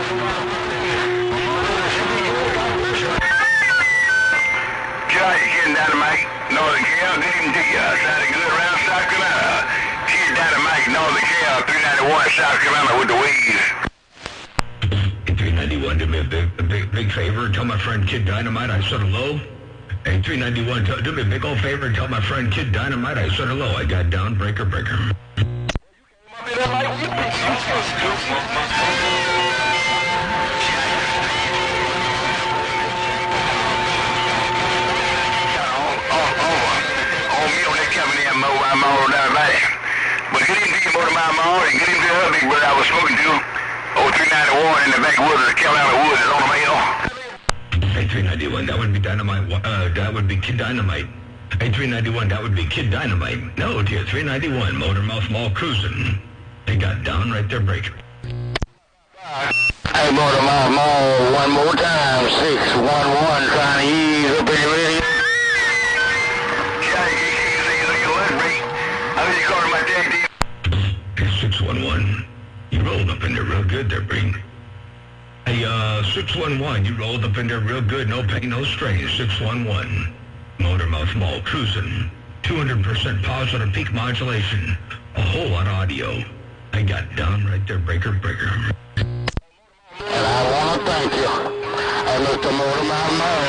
Johnny, Kid Dynamite, Northern Cal, good evening to you. Sounding good around South Carolina. Kid Dynamite, Northern Cal, 391, South Carolina with the Weeds. 391, do me a big favor. Tell my friend Kid Dynamite I said hello. Hey, 391, do me a big old favor and tell my friend Kid Dynamite I said hello. I got down, breaker. But good evening to you, Motor Mile Mall, and good evening to the other big brother I was smoking to. 0391 in the backwoods of the Carolina Woods is on the mail. Hey, 391, that would be Dynamite. That would be Kid Dynamite. Hey, 391, that would be Kid Dynamite. No, dear, 391, Motor Mouth Mall cruising. They got down right there, breaker. Hey, Motor Mile Mall, one more time, 611, trying to ease up in your radio. 611. You rolled up in there real good there, Breen. Hey, 611, you rolled up in there real good. No pain, no strain. 611. Motor Mouth Mall cruising. 200% positive peak modulation. A whole lot of audio. I got down right there, breaker. And I want to thank you. I looked at Motor Mouth Mall.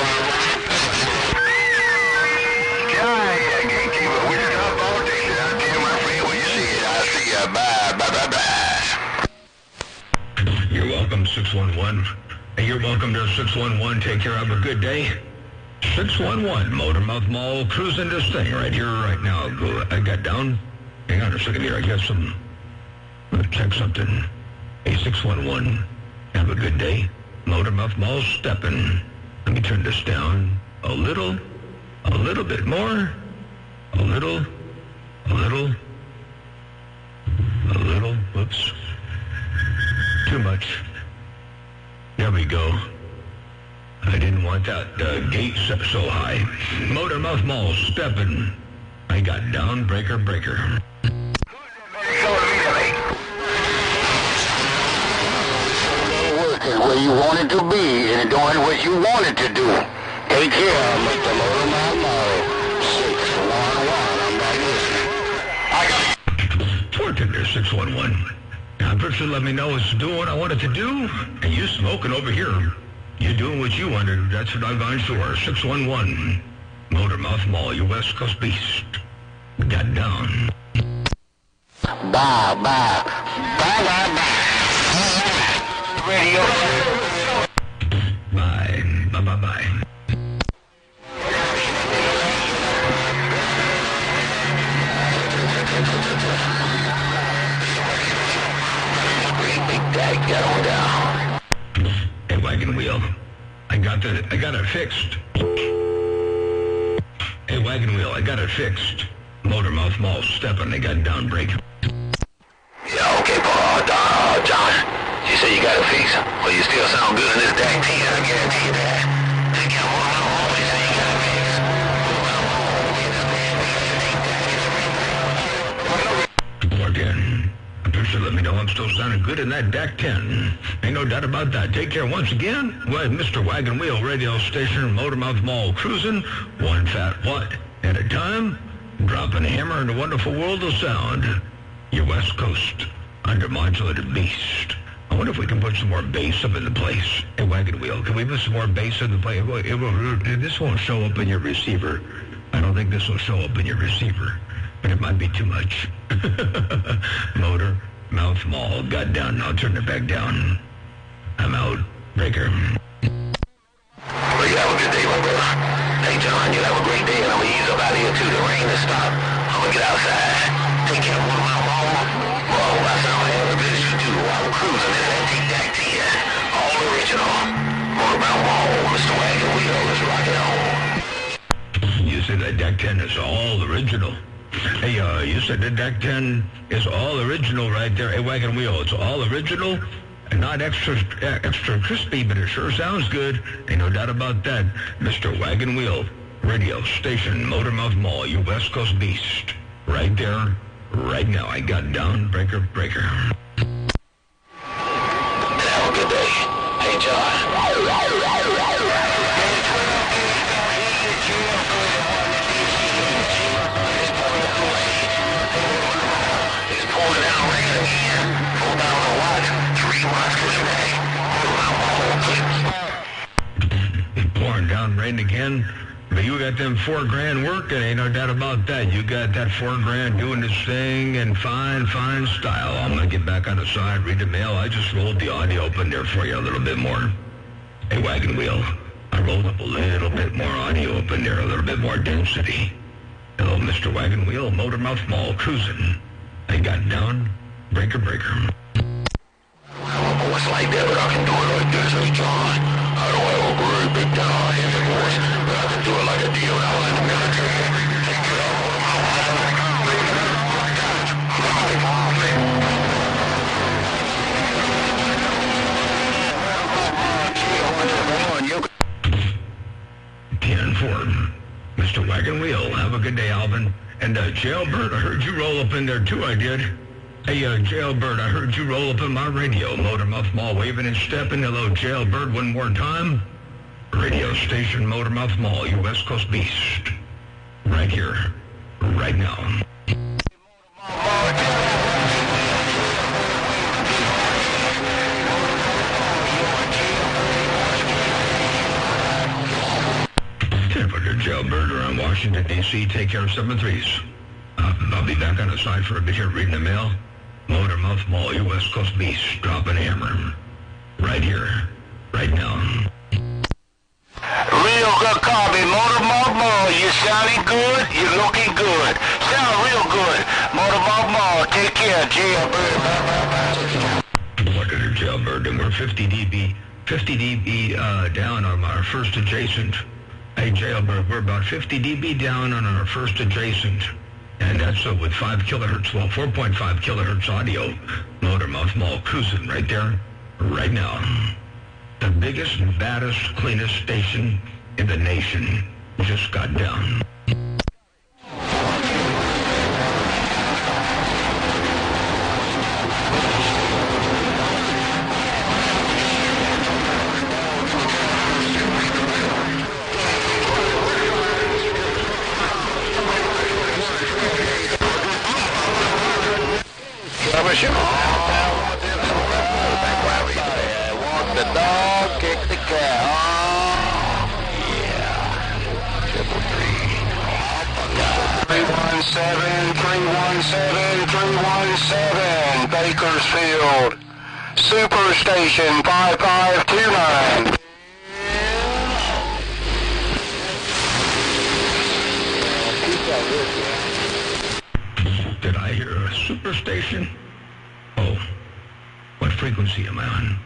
You're welcome, 611. Hey, you're welcome to 611. Take care. Have a good day. 611, Motor Mouth Mall, cruising this thing right here, right now. I got down. Hang on a second here. I got some. Let's check something. Hey, 611. Have a good day. Motor Mouth Mall stepping. Let me turn this down a little bit more. A little. Whoops. Too much. There we go. I didn't want that gate set so high. Motor Mouth Mall stepping. I got down, breaker. Where you wanted to be and doing what you wanted to do. Take care, Mr. Motor Mouth Mall. 611. I'm back listening. I got it. Torture there, 611. Now, first let me know what's doing what I wanted to do. And you smoking over here. You doing what you wanted. That's what I've gone for. 611. Motor Mouth Mall, you West Coast beast. Got down. Bye. Radio. Bye. Get on down. Hey, Wagon Wheel. I got it fixed. Hey, Wagon Wheel, I got it fixed. Motor Mouth Mall stepping. They got down break. Yeah, okay, Paul. John, you say you got it fixed? Well, you still sound good in this DAC 10, I guarantee you that. Take out one of my always say you got it fixed. Again. Producer, let me know I'm still sounding good in that DAC 10. Ain't no doubt about that. Take care once again. Well, Mr. Wagon Wheel radio station, Motor Mouth Mall cruising. One fat what at a time. Dropping a hammer in the wonderful world of sound. Your West Coast undermodulated beast. I wonder if we can put some more bass up in the place. Hey, Wagon Wheel, can we put some more bass in the place? This won't show up in your receiver. I don't think this will show up in your receiver. But it might be too much. Motor Mouth Mall got down. I'll turn it back down. I'm out. Breaker. Well, you have a good day, my brother. Hey, John, you have a great day, and I'm going to ease up out of here, too. The rain has stopped. I'm going to get outside. Take care of one of my mall. Well, I sound like as good as you do while we're cruising this antique DAC 10. All original. Motor Mouth Mall, Mr. Wagon Wheel is rocking on. You said that DAC 10 is all original. Hey, you said the DAC 10 is all original right there. Hey, Wagon Wheel, it's all original and not extra crispy, but it sure sounds good. Ain't no doubt about that. Mr. Wagon Wheel, radio station, Motor Mouth Mall, you West Coast beast. Right there, right now. I got down, breaker. Have a good day. St. John. It's pouring down rain again. 4,000 watts, 3 watts per day. It's pouring down rain again. But you got them $4,000 working, ain't no doubt about that. You got that $4,000 doing this thing in fine style. I'm gonna get back on the side, read the mail. I just rolled the audio up in there for you a little bit more. Hey, Wagon Wheel, I rolled up a little bit more audio up in there, a little bit more density. Hello, Mr. Wagon Wheel, Motormouth Mall cruising. I got down, breaker. I don't know what's like that, but I can do it like this, St. John. I don't have a very big down engine voice, but I can do it like a deal out in the military. Take it all over my Mr. Wagon Wheel, have a good day, Alvin. And Jailbird, I heard you roll up in there too, I did. Hey, Jailbird, I heard you roll up in my radio. Motormouth Mall waving and stepping. Hello, Jailbird, one more time. Radio station Motormouth Mall, you West Coast beast. Right here, right now. Jailbird around Washington, D.C. Take care of 7-3s. I'll be back on the side for a bit here reading the mail. Motormouth Mall, you West Coast beast. Dropping hammer. Right here. Right now. Real good copy. Motormouth Mall, you sounding good. You're looking good. Sound real good. Motormouth Mall, take care, Jailbird. What did a Jailbird? And we're 50 dB down on our first adjacent. Hey, Jailbird, we're about 50 dB down on our first adjacent. And that's with 5 kilohertz, well, 4.5 kilohertz audio. Motormouth Mall cruising right there, right now. The biggest, baddest, cleanest station in the nation just got down. Walk the dog, kick the cat. Yeah. 317 Bakersfield. Superstation 5529. Did I hear a superstation? Oh, what frequency am I on?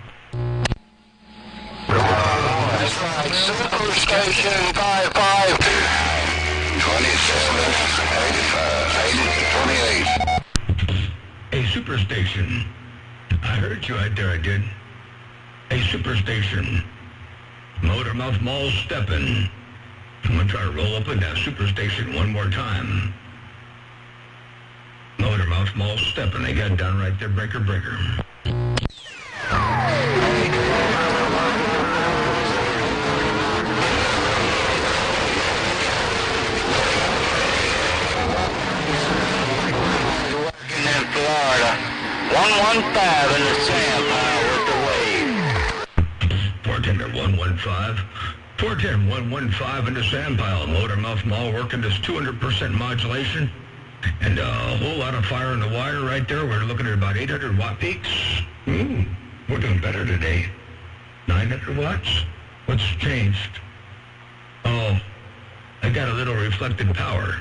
That's right, Superstation 552. 27, 85, 28. Hey, superstation. I heard you out there, I did. Hey, superstation. Motormouth Mall stepping. I'm gonna try to roll up in that superstation one more time. Motormouth Mall stepping. They got done right there, breaker. In Florida, 115 in the sand pile with the wave. 410 115. 410 115 in the sand pile. Motormouth Mall working this 200% modulation. And a whole lot of fire in the wire right there. We're looking at about 800 watt peaks. We're doing better today. 900 watts? What's changed? Oh, I got a little reflected power.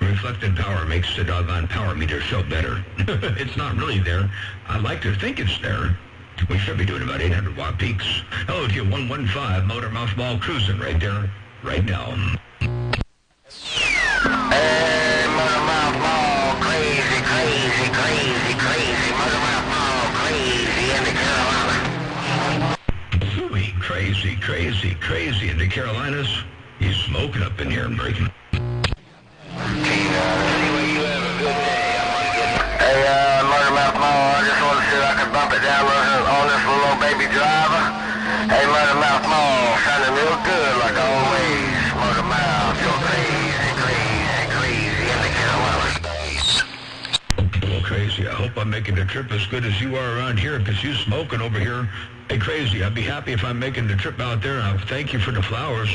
Reflected power makes the doggone power meter show better. It's not really there. I'd like to think it's there. We should be doing about 800 watt peaks. Hello to you, 115 Motormouth Mall cruising right there, right now. Hey, Motormouth Mall, crazy. Motormouth Mall, crazy in the Carolinas. Ooh, crazy in the Carolinas. He's smoking up in here and breaking. Anyway, you have a good day. Hey, Motormouth Mall, I just want to see if I can bump it down on this little old baby driver. Hey, Murder Mouth Mall, sounding real good like always. Murder Mouth, you're crazy in the Carolina space. Well, Crazy, I hope I'm making the trip as good as you are around here, because you smoking over here. Hey, Crazy, I'd be happy if I'm making the trip out there. Thank you for the flowers.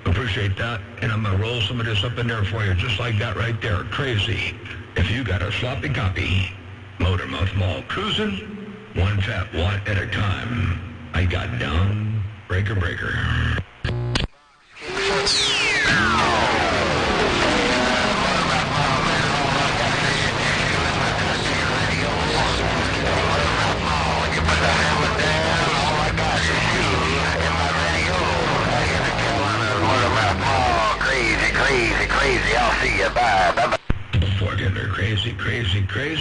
Appreciate that. And I'm going to roll some of this up in there for you, just like that right there. Crazy. If you got a sloppy copy, Motormouth Mall cruising, one fat watt at a time. I got down, breaker. Crazy. I'll see you. Bye. Bartender, crazy.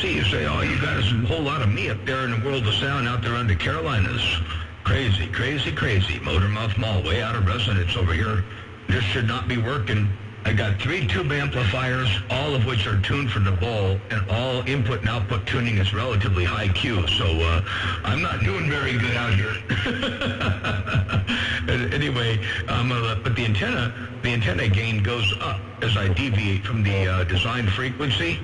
You say, oh, you got a whole lot of me up there in the world of sound out there on the Carolinas. Crazy. Motormouth Mall, way out of resonance over here. This should not be working. I got 3 tube amplifiers, all of which are tuned for the ball, and all input and output tuning is relatively high Q, so I'm not doing very good out here. Anyway, but the antenna gain goes up as I deviate from the design frequency.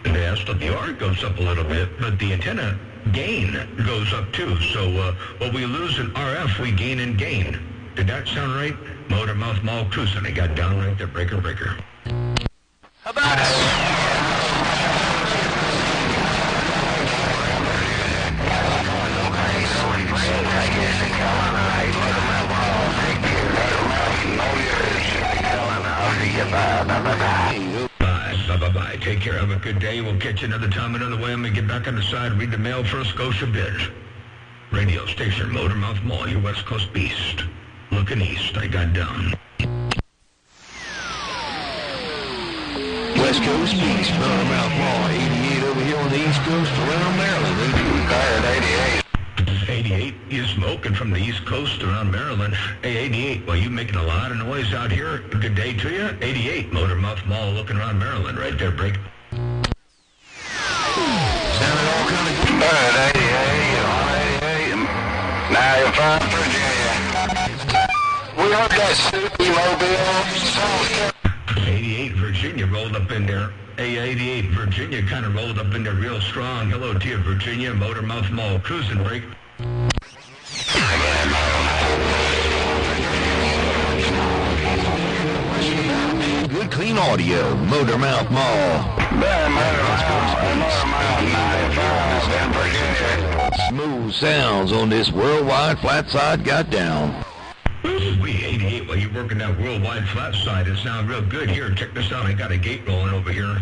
And the SWR goes up a little bit, but the antenna gain goes up too. So what we lose in RF, we gain in gain. Did that sound right? Motormouth Mall cruising. I got down right there, breaker. How about it? Bye. Take care. Have a good day. We'll catch you another time, another way. I'm going to get back on the side, read the mail for a Scotia bid. Radio station, Motormouth Mall, your West Coast beast. Looking east, I got down. West Coast beast, Motormouth Mall, 88 over here on the East Coast, around Maryland. 88, you smoking from the East Coast around Maryland. Hey, 88, well, you making a lot of noise out here. Good day to you. 88, Motormouth Mall, looking around Maryland. Right there, break. Sounded all kind of good. Bird, 88. Now you're from Virginia. We heard that Snoopy Mobile. 88, Virginia rolled up in there. Hey, 88, Virginia kind of rolled up in there real strong. Hello to you, Virginia. Motormouth Mall, cruising break. Good clean audio, Motormouth Mall. Smooth sounds on this worldwide flat side got down. We 88, while you're working that worldwide flat side, it sounds real good here. Check this out. I got a gate rolling over here.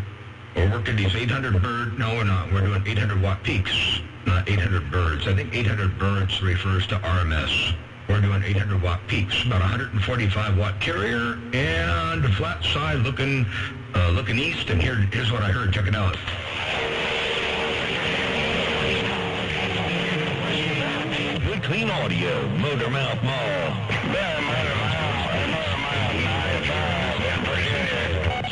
We're working these 800 bird. No, we're not. We're doing 800 watt peaks, not 800 birds. I think 800 birds refers to RMS. We're doing 800 watt peaks, about 145 watt carrier, and flat side looking east. And here's what I heard. Check it out. Good clean audio, Motormouth Mall.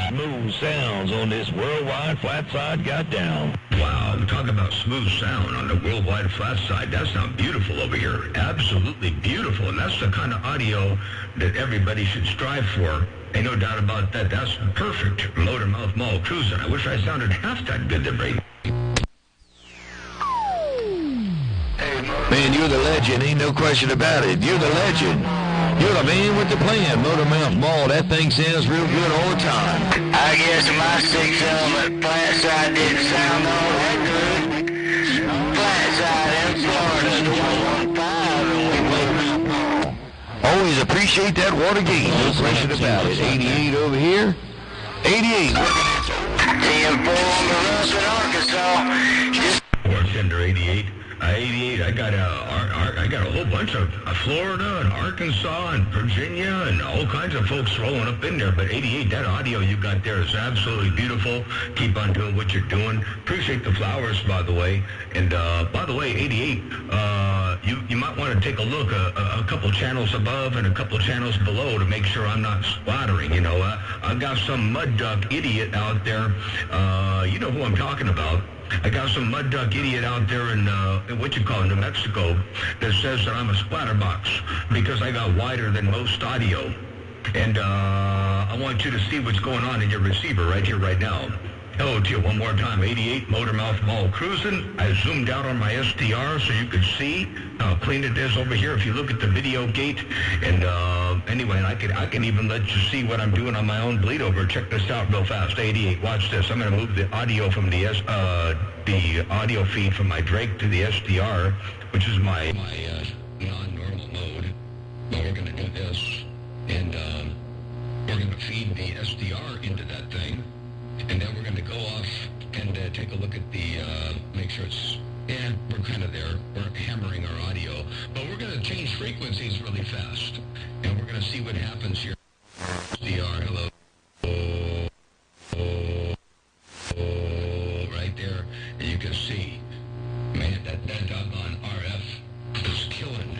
Smooth sounds on this worldwide flat side got down. Wow, I'm talking about smooth sound on the worldwide flat side. That sounds beautiful over here. Absolutely beautiful. And that's the kind of audio that everybody should strive for. Ain't no doubt about that. That's perfect. Motormouth Mall cruising. I wish I sounded half that good today. Man, you're the legend. Ain't no question about it. You're the legend. You're the man with the plan. Motormouth Mall. That thing sounds real good all the time. I guess my 6 element flat side didn't sound all that good. Flat side in Florida, 115. Always appreciate that water gain. No question about it. 88 over here. 88. 10-4 on the Russ in Arkansas. Bartender 88. 88. I got a whole bunch of Florida and Arkansas and Virginia and all kinds of folks rolling up in there. But 88, that audio you got there is absolutely beautiful. Keep on doing what you're doing. Appreciate the flowers, by the way. And by the way, 88, you might want to take a look a couple channels above and a couple channels below to make sure I'm not splattering. You know, I've got some mud duck idiot out there. You know who I'm talking about. I got some mud duck idiot out there in New Mexico, that says that I'm a splatterbox because I got wider than most audio. And I want you to see what's going on in your receiver right here, right now. Hello to you one more time. 88 Motormouth Mall cruising. I zoomed out on my SDR so you could see how clean it is over here if you look at the video gate. And anyway, I can even let you see what I'm doing on my own bleed over. Check this out real fast. 88, watch this. I'm going to move the audio from the audio feed from my Drake to the SDR, which is my non-normal mode. But we're going to do this, and we're going to feed the SDR into that thing. And then we're going to go off and take a look at the, make sure it's, we're kind of there. We're hammering our audio. But we're going to change frequencies really fast. And we're going to see what happens here. SDR, hello. Right there. And you can see, man, that doggone RF is killing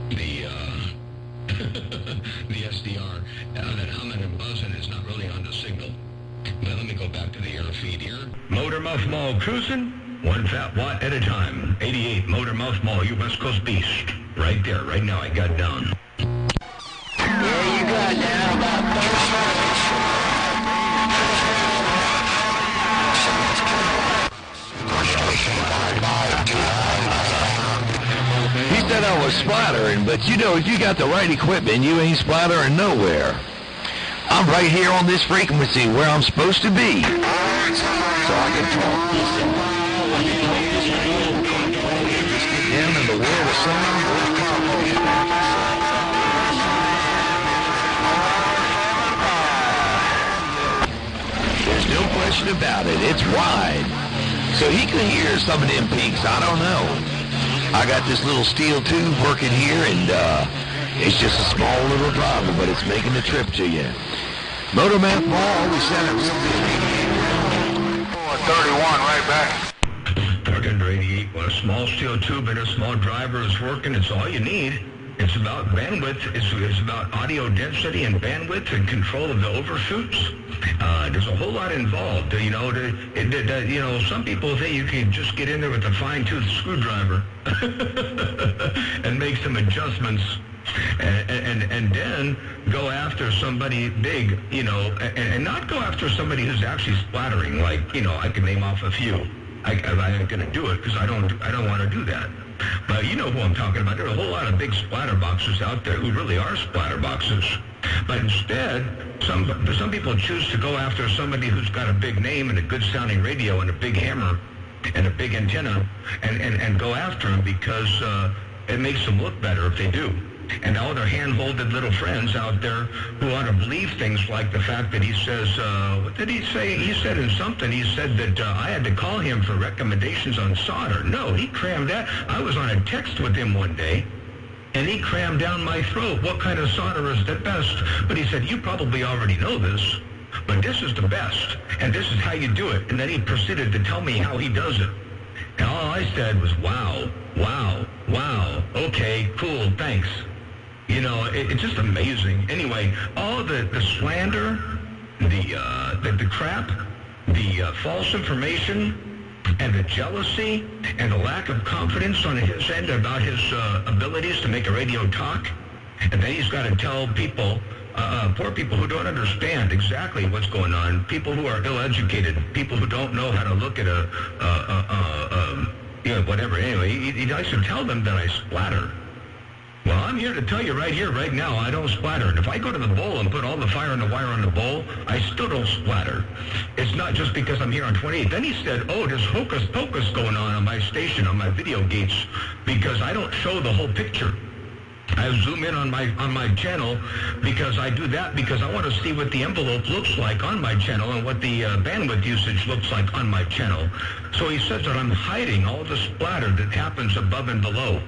the, the SDR. That humming and buzzing is not really on the signal. Now let me go back to the air feed here. Motormouth Mall cruising, 1 fat watt at a time. 88 Motormouth Mall, you West Coast beast. Right there, right now, I got down. Yeah, you got down about 30. He said I was splattering, but you know, if you got the right equipment, you ain't splattering nowhere. I'm right here on this frequency where I'm supposed to be. So I can talk this and just get down in the world of sound. There's no question about it. It's wide. So he could hear some of them peaks. I don't know. I got this little steel tube working here, and it's just a small little driver, but it's making the trip to you. Motormouth Mall always sounded real good. 31 right back. Dark under 88. When a small steel tube and a small driver is working, it's all you need. It's about bandwidth. It's about audio density and bandwidth and control of the overshoots. There's a whole lot involved. You know, some people think you can just get in there with a fine-tooth screwdriver and make some adjustments. And then go after somebody big, you know, and not go after somebody who's actually splattering. Like, you know, I can name off a few. I ain't gonna do it because I don't want to do that. But you know who I'm talking about. There are a whole lot of big splatter boxes out there who really are splatter boxes. But instead, some people choose to go after somebody who's got a big name and a good sounding radio and a big hammer and a big antenna, and go after them because it makes them look better if they do. And all their hand-holded little friends out there who ought to believe things like the fact that he says, what did he say? He said in something, he said that I had to call him for recommendations on solder. No, he crammed that. I was on a text with him one day, and he crammed down my throat, what kind of solder is the best? But he said, you probably already know this, but this is the best, and this is how you do it. And then he proceeded to tell me how he does it. And all I said was, wow, wow, wow, okay, cool, thanks. You know, it's just amazing. Anyway, all the slander, the crap, the false information, and the jealousy, and the lack of confidence on his end about his abilities to make a radio talk, and then he's got to tell people, poor people who don't understand exactly what's going on, people who are ill-educated, people who don't know how to look at whatever. Anyway, he likes to tell them that I splatter. Well, I'm here to tell you right here, right now, I don't splatter. And if I go to the bowl and put all the fire and the wire on the bowl, I still don't splatter. It's not just because I'm here on 28. Then he said, oh, there's hocus pocus going on my station, on my video gates, because I don't show the whole picture. I zoom in on my channel because I do that because I want to see what the envelope looks like on my channel and what the bandwidth usage looks like on my channel. So he says that I'm hiding all the splatter that happens above and below.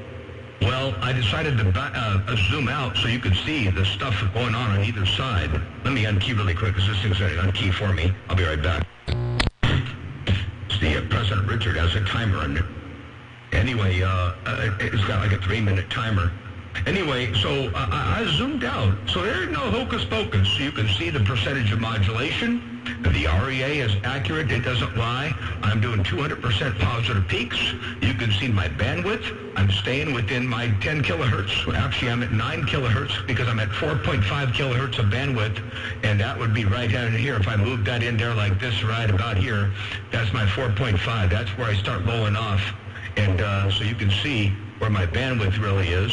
Well, I decided to zoom out so you could see the stuff going on either side. Let me unkey really quick because this thing's going to unkey for me. I'll be right back. See, President Richard has a timer on it. Anyway, it's got like a 3-minute timer. Anyway, so I zoomed out. So there's no hocus pocus. You can see the percentage of modulation. The REA is accurate. It doesn't lie. I'm doing 200% positive peaks. You can see my bandwidth. I'm staying within my 10 kilohertz. Actually, I'm at 9 kilohertz because I'm at 4.5 kilohertz of bandwidth, and that would be right down here. If I move that in there like this right about here, that's my 4.5. That's where I start rolling off. And so you can see where my bandwidth really is.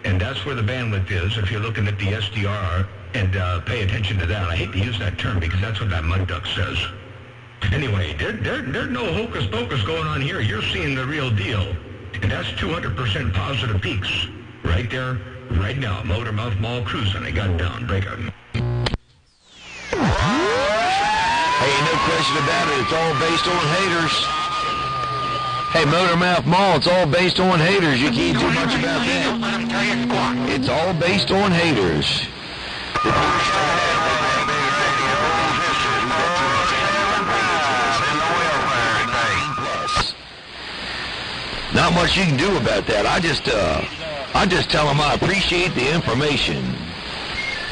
And that's where the bandwidth is if you're looking at the SDR, and pay attention to that. I hate to use that term because that's what that mud duck says. Anyway, there's no hocus pocus going on here. You're seeing the real deal. And that's 200% positive peaks right there, right now. Motormouth Mall cruising. I got down. Break up. Hey, no question about it. It's all based on haters. Hey, Motormouth Mall, it's all based on haters. You can't do much about that. It's all based on haters. Not much you can do about that. I just tell them I appreciate the information.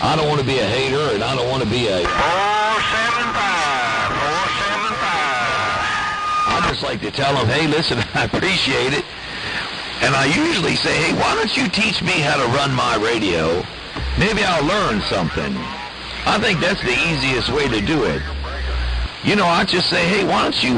I don't want to be a hater, and I don't want to be a... 475. I just like to tell them, hey, listen, I appreciate it. And I usually say, hey, why don't you teach me how to run my radio? Maybe I'll learn something. I think that's the easiest way to do it. You know, I just say, hey, why don't you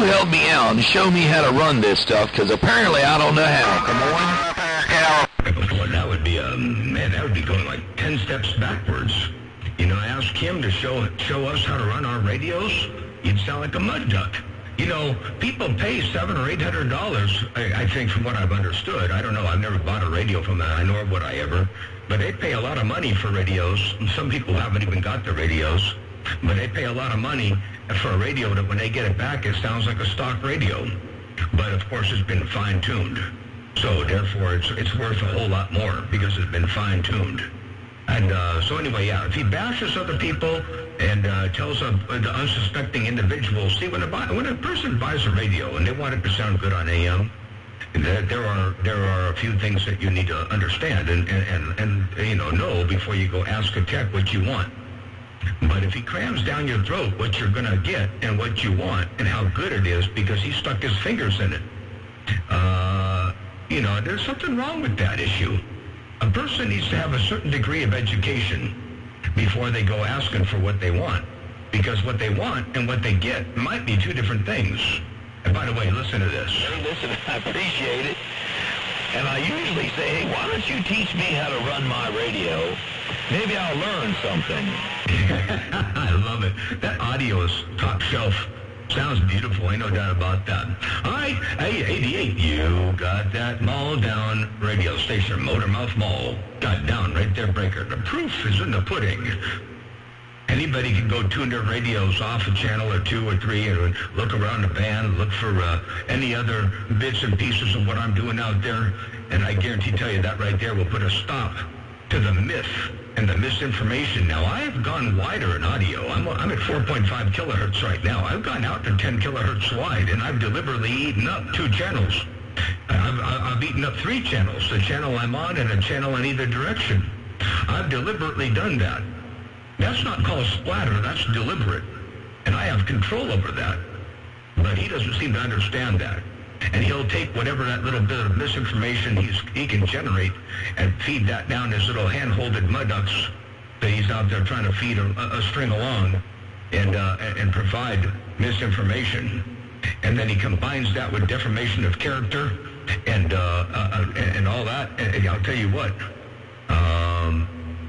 help me out and show me how to run this stuff? Because apparently I don't know how. Come on. Well, that would be that would be going like 10 steps backwards. You know, ask him to show us how to run our radios. You'd sound like a mud duck. You know, people pay $700 or $800, I think, from what I've understood. I don't know. I've never bought a radio from that, nor would I ever. But they pay a lot of money for radios. And some people haven't even got the radios. But they pay a lot of money for a radio that when they get it back, it sounds like a stock radio. But, of course, it's been fine-tuned. So, therefore, it's worth a whole lot more because it's been fine-tuned. And so anyway, yeah, if he bashes other people and tells the unsuspecting individuals, see, when a person buys a radio and they want it to sound good on AM, there are a few things that you need to understand and you know before you go ask a tech what you want. But if he crams down your throat what you're going to get and what you want and how good it is because he stuck his fingers in it, you know, there's something wrong with that issue. A person needs to have a certain degree of education before they go asking for what they want. Because what they want and what they get might be two different things. And by the way, listen to this. Hey, listen, I appreciate it. And I usually say, hey, why don't you teach me how to run my radio? Maybe I'll learn something. I love it. That audio is top shelf. Sounds beautiful, ain't no doubt about that. All right, hey, 88, you got that mall down radio station, Motormouth Mall. Got down right there, Breaker. The proof is in the pudding. Anybody can go tune their radios off a channel or 2 or 3 and look around the band, look for any other bits and pieces of what I'm doing out there, and I guarantee tell you that right there will put a stop to the myth and the misinformation. Now, I have gone wider in audio. I'm at 4.5 kilohertz right now. I've gone out to 10 kilohertz wide, and I've deliberately eaten up 2 channels. I've eaten up 3 channels, the channel I'm on and a channel in either direction. I've deliberately done that. That's not called splatter, that's deliberate. And I have control over that. But he doesn't seem to understand that. And he'll take whatever that little bit of misinformation he can generate and feed that down his little hand-holded mud ducks that he's out there trying to feed a string along and provide misinformation. And then he combines that with defamation of character and all that. And I'll tell you what,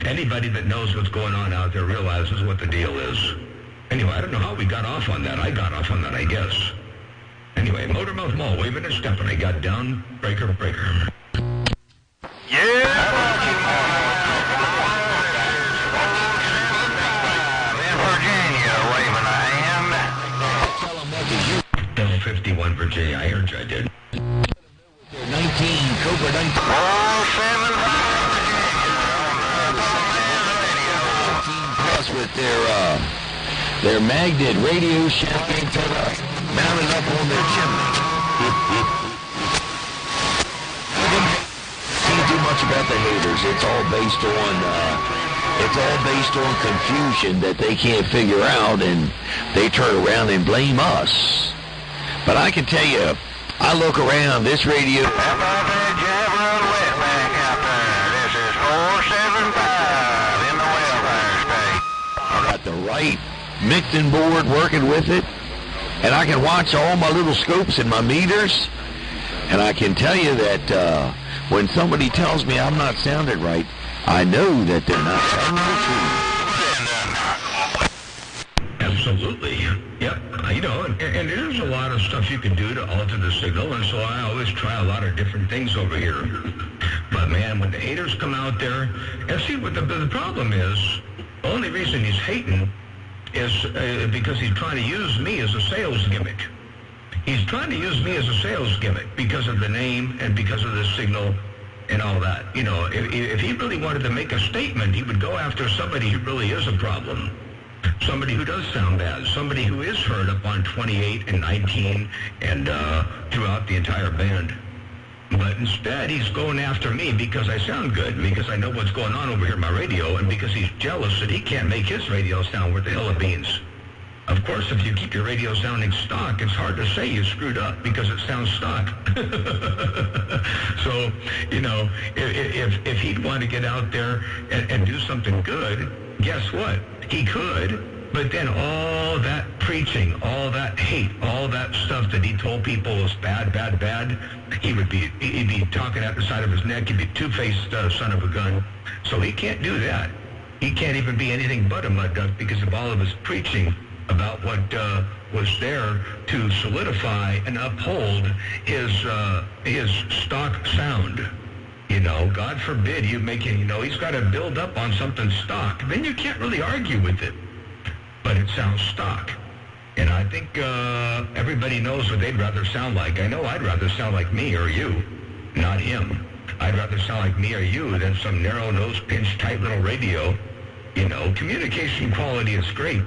anybody that knows what's going on out there realizes what the deal is. Anyway, I don't know how we got off on that. I got off on that, I guess. Anyway, Motormouth Mall, waving and stepping. I got down, breaker. Yeah! In Virginia, waving a hand. Tell them what did you... 51 Virginia, I heard you, I did. 19, Cobra 19. 475. Plus with their magnet radio shaft mounted up on their chimney. Can't do much about the haters. It's all based on It's all based on confusion that they can't figure out, and they turn around and blame us. But I can tell you, I look around this radio. This is 475 in the welfare state. I got the right mixing board working with it, and I can watch all my little scopes and my meters, and I can tell you that when somebody tells me I'm not sounding right, I know that they're not telling the truth. Absolutely. Yep. You know, and there's a lot of stuff you can do to alter the signal, and so I always try a lot of different things over here. But man, when the haters come out there, and see what the problem is, the only reason he's hating is because he's trying to use me as a sales gimmick. He's trying to use me as a sales gimmick because of the name and because of the signal and all that. You know, if he really wanted to make a statement, he would go after somebody who really is a problem. Somebody who does sound bad. Somebody who is heard up on 28 and 19 and throughout the entire band. But instead, he's going after me because I sound good, because I know what's going on over here in my radio, and because he's jealous that he can't make his radio sound worth the hell of beans. Of course, if you keep your radio sounding stock, it's hard to say you screwed up because it sounds stock. So, you know, if he'd want to get out there and do something good, guess what? He could. But then all that preaching, all that hate, all that stuff that he told people was bad, bad, bad, he'd be talking out the side of his neck. He'd be two-faced son of a gun. So he can't do that. He can't even be anything but a mud duck because of all of his preaching about what was there to solidify and uphold his stock sound. You know, God forbid you make it, you know, he's got to build up on something stock. Then you can't really argue with it. But it sounds stock. And I think everybody knows what they'd rather sound like. I know I'd rather sound like me or you, not him. I'd rather sound like me or you than some narrow-nosed, pinch, tight little radio. You know, communication quality is great.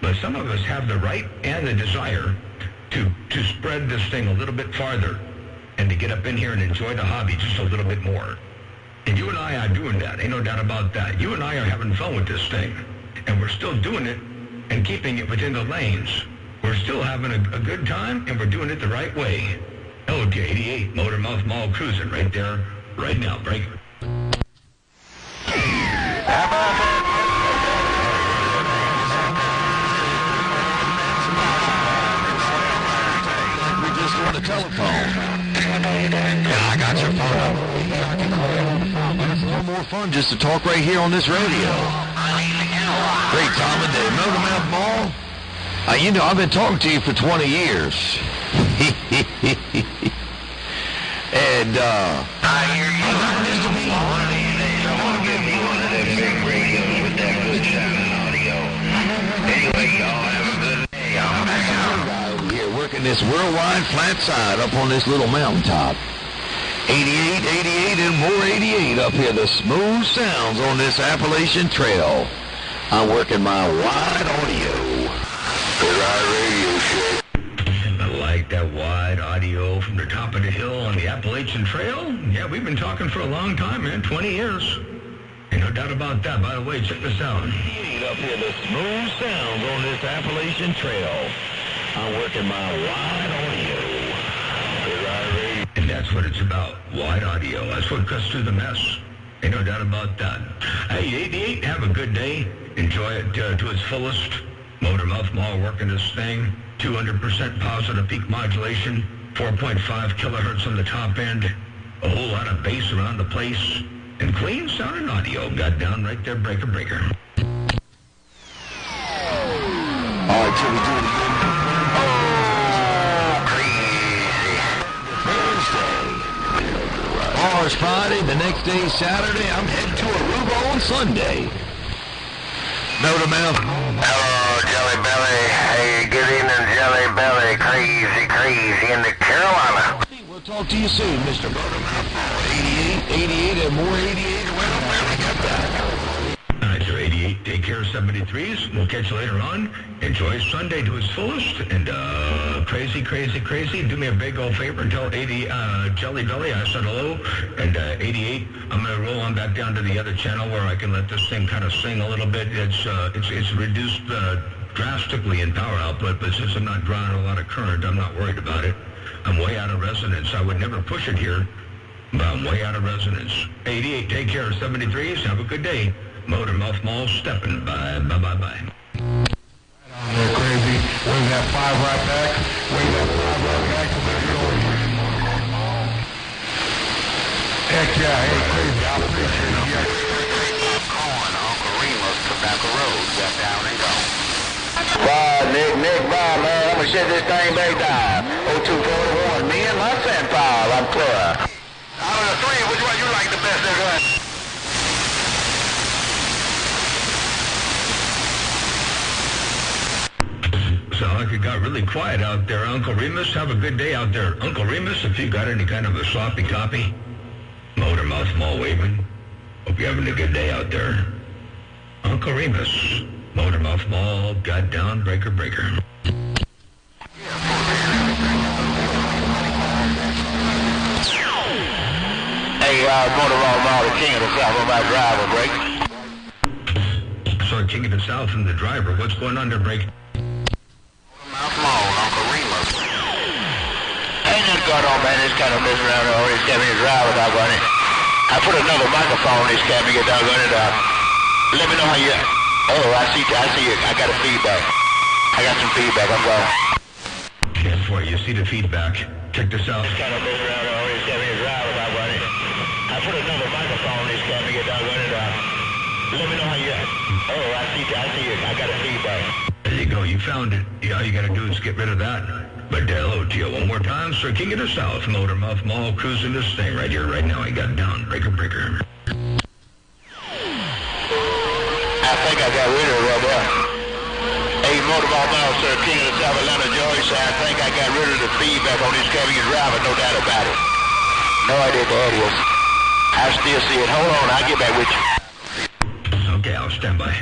But some of us have the right and the desire to spread this thing a little bit farther and to get up in here and enjoy the hobby just a little bit more. And you and I are doing that. Ain't no doubt about that. You and I are having fun with this thing. And we're still doing it and keeping it within the lanes. We're still having a good time, and we're doing it the right way. LJ88, Motormouth Mall cruising right there, right now. Break. On the telephone. Yeah, I got your phone number. It's a little more fun just to talk right here on this radio. Great time of day. Motormouth Mall. You know, I've been talking to you for 20 years. And, I hear you. Someone give me one of them big radios with that good sounding audio. Anyway, y'all have a good day. I'm back out. Here working this worldwide flat side up on this little mountaintop. 88, 88, and more 88 up here. The smooth sounds on this Appalachian Trail. I'm working my wide audio. Good radio shit. I like that wide audio from the top of the hill on the Appalachian Trail. Yeah, we've been talking for a long time, man. 20 years. Ain't no doubt about that. By the way, check this out. 88 up here. The smooth sounds on this Appalachian Trail. I'm working my wide audio. And that's what it's about, wide audio. That's what cuts through the mess. Ain't no doubt about that. Hey, 88, have a good day. Enjoy it to its fullest. Motormouth Mall working this thing. 200% positive peak modulation. 4.5 kilohertz on the top end. A whole lot of bass around the place. And clean sounding audio. Got down right there, breaker. All right, till we do it again. Tomorrow's Friday, the next day Saturday. I'm heading to Aruba on Sunday. Motormouth. Hello, Jelly Belly. Hey, good evening, Jelly Belly. Crazy in the Carolina. We'll talk to you soon, Mr. Motormouth. 88, and more 88 around where we got that. All right, sir, 88. Take care, 73s. We'll catch you later on. Enjoy Sunday to its fullest. And crazy, crazy, crazy. Do me a big old favor and tell 80 Jelly Belly I said hello. And 88, I'm going to roll on back down to the other channel where I can let this thing kind of sing a little bit. It's reduced drastically in power output, but since I'm not drawing a lot of current, I'm not worried about it. I'm way out of resonance. I would never push it here, but I'm way out of resonance. 88, take care, 73s. Have a good day. Motor Mouth Mall stepping by. Bye-bye-bye. They're crazy. Wave that 5 right back. Wave that 5 right back. Heck yeah, hey, crazy. I appreciate it. Yeah. Calling Uncle Remus, Tobacco Road, got down and gone. Bye, Nick, bye, man. I'm gonna shut this thing back down. 0241, me and my senpai, I'm clear. Out of the three, which one you like the best, nigga? Sound like it got really quiet out there. Uncle Remus, have a good day out there. Uncle Remus, if you got any kind of a sloppy copy, Motor Mouth Mall waving. Hope you're having a good day out there. Uncle Remus, Motor Mouth Mall, got down, breaker. Hey, Motor Mouth Mall, the king of the South on my driver, break. So, King of the South and the driver, what's going on there, break? Mouth Mall, Uncle Remus. Ain't nothing going on, man. This kind of messing around with all these cabin drivers, doggone it. I put another microphone on this cabin, doggone it. Let me know how you... Oh, I see you. I got a feedback. I got some feedback. I'm going. Guess what? You see the feedback. Check this out. This kind of messing around with all these cabin drivers, doggone it. I put another microphone on this cabin, doggone it. Let me know how you... Oh, I see you. I got a feedback. There you go. You found it. All you got to do is get rid of that. But hello to you one more time, Sir King of the South, Motor Mouth Mall, cruising this thing right here, right now. I got down, breaker. I think I got rid of it right there. Hey, Motor Mouth Mall, Sir King of the South, Atlanta, Georgia. I think I got rid of the feedback on this cabin driver, no doubt about it. No idea what that is. I still see it. Hold on, I'll get back with you. Okay, I'll stand by.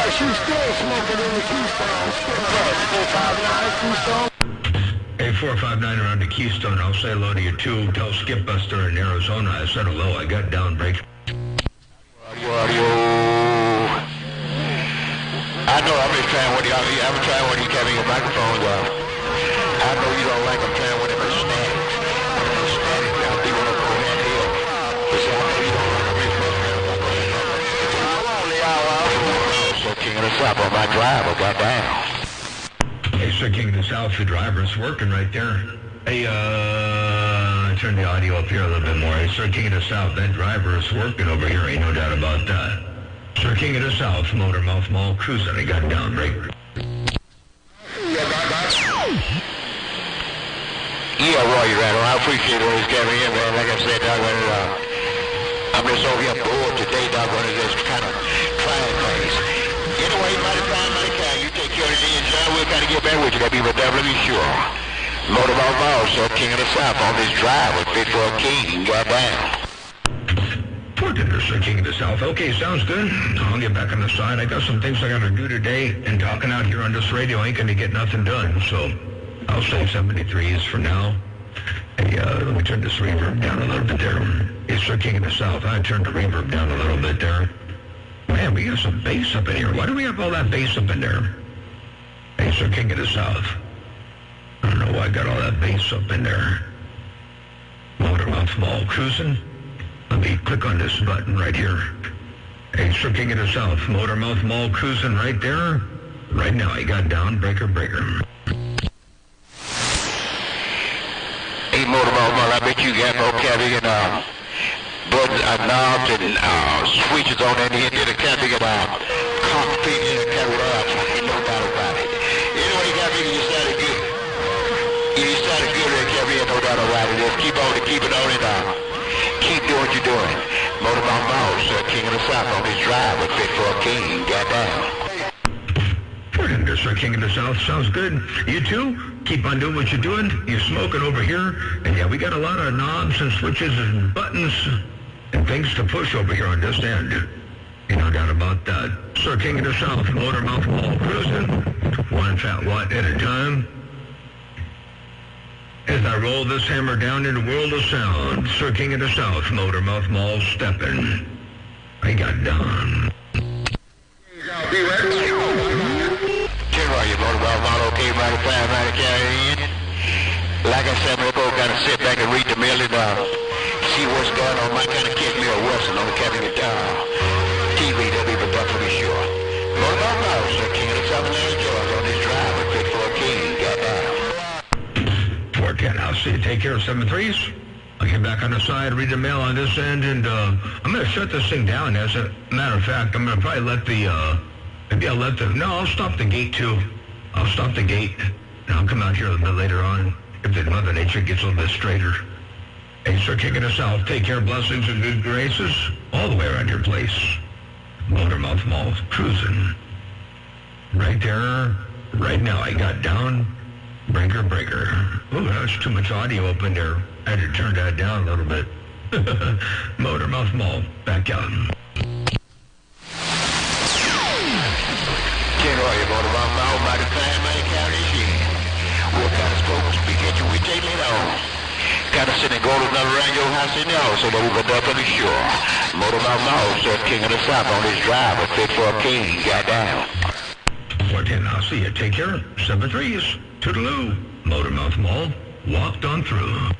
She's still smoking in the Keystone. Skip Bush, 459 Keystone. Hey, 459 around to Keystone. I'll say hello to you too. Tell Skip Buster in Arizona I said hello. I got down, break. Audio. I know I'm just trying one of y'all. I'm trying one of you having your microphones off. I know you don't like them trying one of them static. One of them static now. They want to go that hill. But see, I know you don't like them. So King of the South on my driver got down. Hey, Sir King of the South, the driver's working right there. Hey, turn the audio up here a little bit more. Hey, Sir King of the South, that driver is working over here. Ain't no doubt about that. Sir King of the South, Motor Mouth Mall, cruising. I got down, break. Yeah, Roy, you're right. I appreciate all this coming in, man. Like I said, I'm just over here bored today, doggone it. Just kind of trying things. Anyway, mighty fine, mighty kind. You take care of the John. We'll kind of get back with you. That'll be doubly sure. Motor Mouth Mall, Sir King of the South on this drive with Fit for a King. Got down. Working for Sir King of the South. Okay, sounds good. I'll get back on the side. I got some things I got to do today, and talking out here on this radio ain't going to get nothing done, so I'll say 73s for now. Hey, let me turn this reverb down a little bit there. It's Sir King of the South. I turned the reverb down a little bit there. Man, we got some bass up in here. Why do we have all that bass up in there? Hey, Sir King of the South. I don't know why I got all that bass up in there. Motor Mouth Mall cruising. Let me click on this button right here. Hey, Sir King of the South, Motor Mouth Mall cruising right there. Right now, I got down, breaker. Hey, Motor Mouth Mall, I bet you got no cabin and buttons, knobs and switches on that end of the cabin and cockpit in the cabin. No doubt about it. Anyway, cabin, you started good. You started good in the cabin, no doubt about it. Just keep it on it. Keep doing what you're doing. Motor Mouth Mall, Sir King of the South on this drive with Fit for a King. Got down. We're into Sir King of the South. Sounds good. You too? Keep on doing what you're doing. You're smoking over here. And yeah, we got a lot of knobs and switches and buttons and things to push over here on this end. Ain't no doubt about that. Sir King of the South, Motormouth Mall cruising. One fat watt at a time. As I roll this hammer down in the world of sound, Sir King of the South, Motormouth Mall stepping. I got done. Be ready. General, you Motormouth Mall, okay, mighty fine, mighty carry in. Like I said, we both got to sit back and read the $1 million. See what's going on. Might kind of catch me a Wilson on the Captain Guitar. TV, they'll be productive to be sure. Motormouth Mall, Sir King of the Southern Land George on this drive with Fit for a King. Got down. 410, I'll see you. Take care of 7-3s. I'll get back on the side, read the mail on this end, and I'm going to shut this thing down. As a matter of fact, I'm going to probably let I'll stop the gate too. I'll stop the gate, and I'll come out here a little bit later on if the Mother Nature gets a little bit straighter. Hey, Sir King of the South, take care, blessings and good graces all the way around your place. Motormouth Mall, cruising. Right there, right now, I got down, breaker. Ooh, that was too much audio up in there. I had to turn that down a little bit. Motormouth Mall, back out. General, you Motormouth Mall, mighty fine, mighty carry in. What kind of spokes we get you? We take it on. Got to sit and go to another around your house in there so that we can up on the shore. Motormouth Mall, Sir King of the South on this drive with Fit for a King. Got down. 410, I'll see you. Take care. 7-3s. Toodaloo. Motormouth Mall, walked on through.